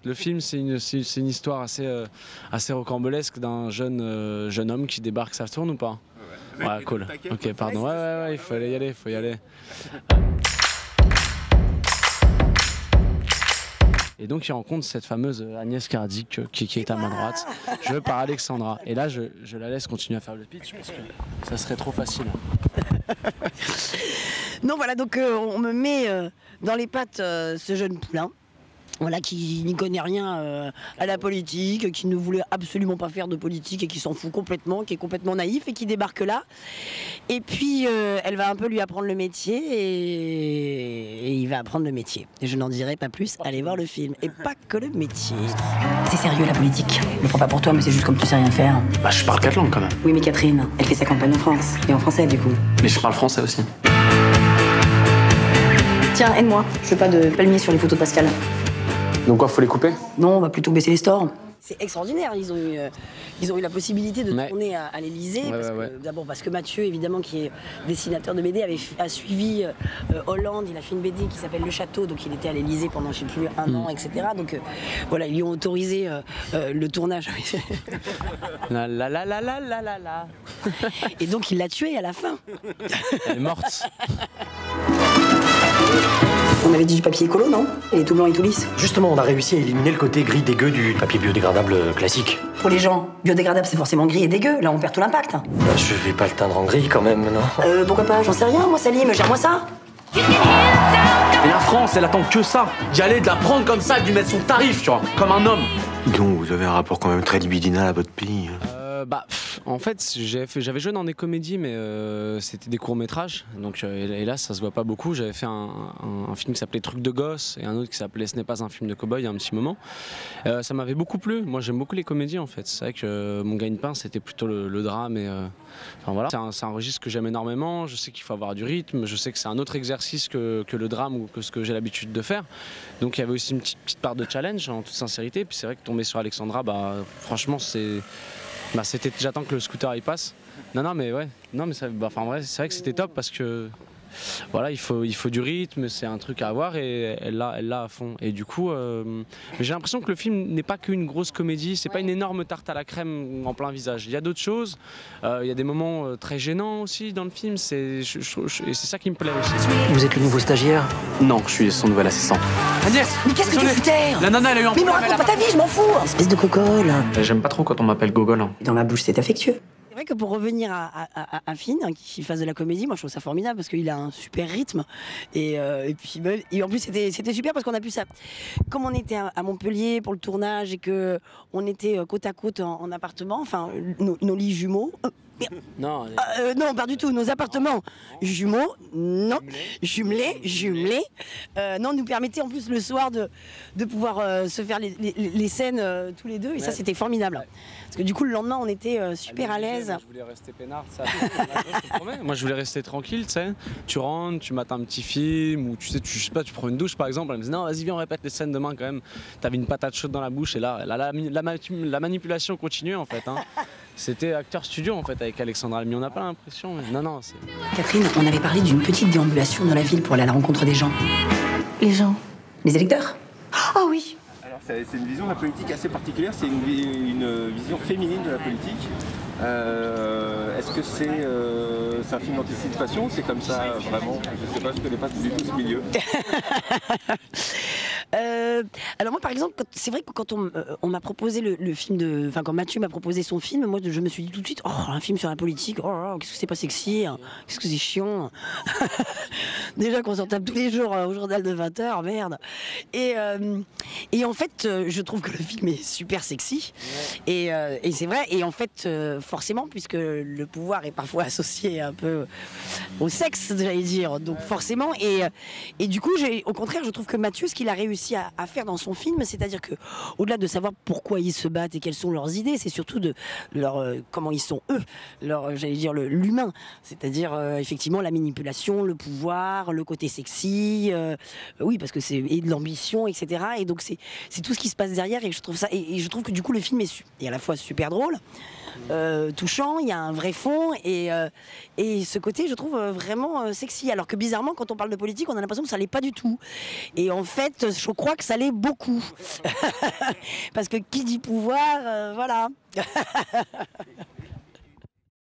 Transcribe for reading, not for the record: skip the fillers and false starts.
Le film, c'est une histoire assez rocambolesque d'un jeune homme qui débarque. Ça tourne ou pas? Ouais, cool. Ok, pardon. Ouais, il faut y aller. Et donc il rencontre cette fameuse Agnès Karadzic qui est à ma droite, jouée par Alexandra. Et là, je la laisse continuer à faire le pitch parce que ça serait trop facile. Non, voilà, donc on me met dans les pattes ce jeune poulain. Voilà, qui n'y connaît rien à la politique, qui ne voulait absolument pas faire de politique et qui s'en fout complètement, qui est complètement naïf et qui débarque là. Et puis elle va un peu lui apprendre le métier et il va apprendre le métier. Et je n'en dirai pas plus, allez voir le film. Et pas que le métier. C'est sérieux la politique. Je le prends pas pour toi, mais c'est juste comme tu sais rien faire. Bah, je parle 4 langues quand même. Oui, mais Catherine, elle fait sa campagne en France. Et en français, du coup. Mais je parle français aussi. Tiens, aide-moi. Je veux pas de palmiers sur les photos de Pascal. Donc quoi, faut les couper? Non, on va plutôt baisser les stores. C'est extraordinaire, ils ont eu la possibilité de tourner à l'Élysée. D'abord parce que Mathieu, évidemment, qui est dessinateur de BD, a suivi Hollande. Il a fait une BD qui s'appelle Le Château, donc il était à l'Élysée pendant, je sais plus, un an, etc. Donc voilà, ils lui ont autorisé le tournage. La. Et donc il l'a tuée à la fin. Elle est morte. On avait dit du papier écolo, non? Il est tout blanc et tout lisse. Justement, on a réussi à éliminer le côté gris dégueu du papier biodégradable classique. Pour les gens, biodégradable, c'est forcément gris et dégueu. Là, on perd tout l'impact. Bah, je vais pas le teindre en gris quand même, non? Pourquoi pas? J'en sais rien, moi, Salim, gère-moi ça. Et la France, elle attend que ça. D'y aller, de la prendre comme ça, de lui mettre son tarif, tu vois, comme un homme. Donc, vous avez un rapport quand même très libidinal à votre pays. En fait, j'avais joué dans des comédies, mais c'était des courts-métrages. Donc, hélas, ça se voit pas beaucoup. J'avais fait un film qui s'appelait Trucs de gosse et un autre qui s'appelait Ce n'est pas un film de cow-boy il y a un petit moment. Ça m'avait beaucoup plu. Moi, j'aime beaucoup les comédies, en fait. C'est vrai que mon gagne-pain, c'était plutôt le drame. Et, enfin, voilà. C'est un registre que j'aime énormément. Je sais qu'il faut avoir du rythme. Je sais que c'est un autre exercice que le drame ou que ce que j'ai l'habitude de faire. Donc, il y avait aussi une petite part de challenge, en toute sincérité. Puis c'est vrai que tomber sur Alexandra, franchement, j'attends que le scooter y passe. Non mais ouais. Non mais en vrai, c'est vrai que c'était top parce que voilà, il faut du rythme, c'est un truc à avoir et elle l'a à fond. Et du coup, j'ai l'impression que le film n'est pas qu'une grosse comédie, c'est pas une énorme tarte à la crème en plein visage. Il y a d'autres choses, il y a des moments très gênants aussi dans le film, et c'est ça qui me plaît aussi. Vous êtes le nouveau stagiaire? Non, je suis son nouvel assistant. Agnès, mais qu'est-ce que tu foutais? La nana, elle a eu un Mais me raconte pas ta vie, je m'en fous. Espèce de cocole. J'aime pas trop quand on m'appelle Gogol. Hein. Dans la bouche, c'est affectueux. C'est vrai que pour revenir à Finn, qui fasse de la comédie, moi je trouve ça formidable parce qu'il a un super rythme. Et en plus c'était super parce qu'on a pu ça. Comme on était à Montpellier pour le tournage et qu'on était côte à côte en appartement, enfin nos lits jumeaux. Non, non, pas du tout. Nos appartements jumeaux, non, jumelés, non, nous permettaient en plus le soir de pouvoir se faire les scènes tous les deux. Et ça, c'était formidable. Parce que du coup, le lendemain, on était super à l'aise. Je voulais rester peinard, ça. Je te promets. Moi, je voulais rester tranquille, tu sais. Tu rentres, tu mates un petit film, ou tu sais pas, tu prends une douche, par exemple. Elle me dit non, vas-y, viens, on répète les scènes demain quand même. T'avais une patate chaude dans la bouche, et là, la manipulation continuait en fait. Hein. C'était acteur studio en fait avec Alexandra, mais on n'a pas l'impression. Non, c'est. Catherine, on avait parlé d'une petite déambulation dans la ville pour aller à la rencontre des gens. Les gens? Les électeurs? Ah oui. Alors c'est une vision de la politique assez particulière, c'est une vision féminine de la politique. Est-ce que c'est un film d'anticipation? C'est comme ça vraiment? Je sais pas, je connais pas du tout ce milieu. Alors moi par exemple, c'est vrai que quand on m'a proposé le film enfin quand Mathieu m'a proposé son film, moi je me suis dit tout de suite, oh un film sur la politique, oh qu'est-ce que c'est pas sexy, hein, qu'est-ce que c'est chiant. Déjà qu'on s'en tape tous les jours au journal de 20h, merde. Et en fait je trouve que le film est super sexy et c'est vrai, et en fait forcément puisque le pouvoir est parfois associé un peu au sexe, j'allais dire, donc forcément et du coup au contraire je trouve que Mathieu, ce qu'il a réussi à faire dans son film, c'est-à-dire que au-delà de savoir pourquoi ils se battent et quelles sont leurs idées, c'est surtout de comment ils sont eux, j'allais dire l'humain, c'est-à-dire effectivement la manipulation, le pouvoir, le côté sexy, oui parce que et de l'ambition, etc. Et donc c'est tout ce qui se passe derrière et je trouve ça et je trouve que du coup le film est à la fois super drôle, touchant, il y a un vrai fond et ce côté je trouve vraiment sexy, alors que bizarrement quand on parle de politique on a l'impression que ça l'est pas du tout et en fait je crois que ça allez beaucoup. Parce que qui dit pouvoir, voilà.